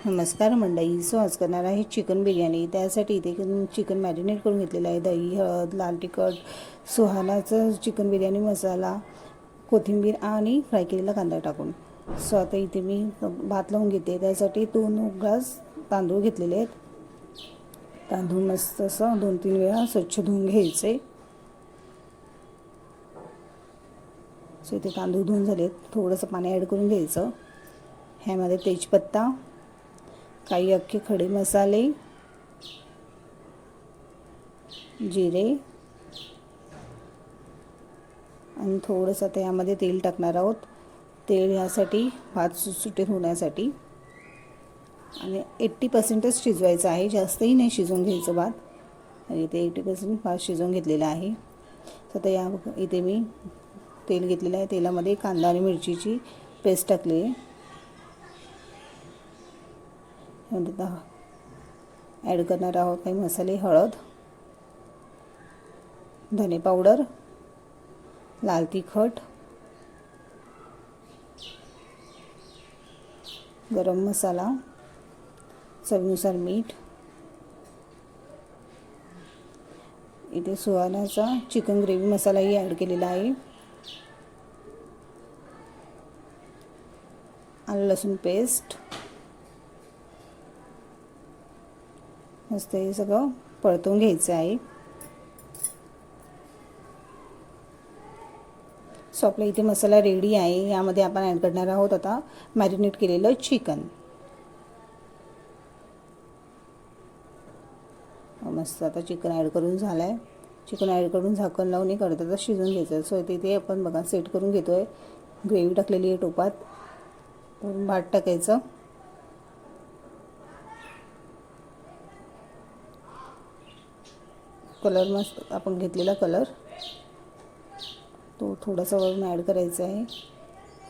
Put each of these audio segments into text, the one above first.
नमस्कार मंडळी. आज करणार आहे चिकन बिर्याणी. त्यासाठी इथे चिकन मॅरिनेट करून घेतलेलं आहे. दही, हळद, लाल तिखट, सुहानाचं चिकन बिर्याणी मसाला, कोथिंबीर आणि फ्राय केलेला कांदा टाकून. आता इथे मी भात लावून घेते. त्यासाठी 2 ग्लास तांदूळ घेतलेले आहेत. तांदूळ मस्त असं 2-3 वेळा स्वच्छ धुवून घ्यायचे. इथे तांदूळ धुवून झालेत. थोडंसं पाणी ॲड करून घ्यायचं. ह्यामध्ये तेजपत्ता, काही अख्खे खडे मसाले, जिरे आणि थोडंसं त्यामध्ये तेल टाकणार आहोत. तेल ह्यासाठी भात सुटसुटीत होण्यासाठी आणि 80%च शिजवायचं आहे. जास्तही नाही शिजवून घ्यायचं भात. आणि इथे 80% भात शिजवून घेतलेला आहे. आता इथे मी तेल घेतलेलं आहे. तेलामध्ये कांदा आणि मिरचीची पेस्ट टाकली आहे. ॲड करणार आहोत काही मसाले. हळद, धने पावडर, लाल तिखट, गरम मसाला, चवीनुसार मीठ. इथे सुहानाचा चिकन ग्रेव्ही मसालाही ॲड केलेला आहे. आलं लसूण पेस्ट. मस्त हे सगळं परतून घ्यायचं आहे. आपला इथे मसाला रेडी आहे. यामध्ये आपण ॲड करणार आहोत आता मॅरिनेट केलेलं चिकन. मस्त आता चिकन ॲड करून झालं आहे. चिकन ॲड करून झाकण लावून एक अर्धा तास शिजवून घ्यायचं. इथे आपण बघा सेट करून घेतो आहे. ग्रेव्ही टाकलेली आहे टोपात. भात टाकायचं. कलर मस्त आपण घेतलेला कलर तो थोडासा वरून ॲड करायचा आहे.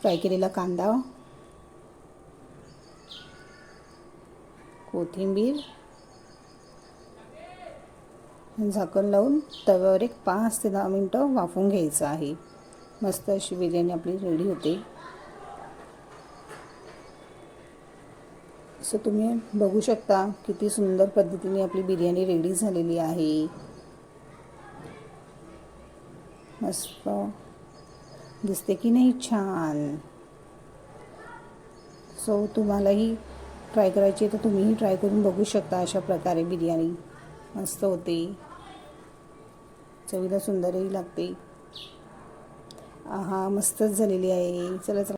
फ्राय केलेला कांदा, कोथिंबीर, झाकण लावून तव्यावर एक 5 ते 10 मिनटं वाफवून घ्यायचं आहे. मस्त अशी बिर्याणी आपली रेडी होते. तुम्ही बघू शकता किती सुंदर पद्धतीने आपली बिर्याणी रेडी झालेली आहे. मस्त दिसते की नाही छान. तुम्हालाही ट्राय करायची तर तुम्हीही ट्राय करून बघू शकता. अशा प्रकारे बिर्याणी मस्त होते. चवीला सुंदरही लागते. मस्तच झालेली आहे. चला.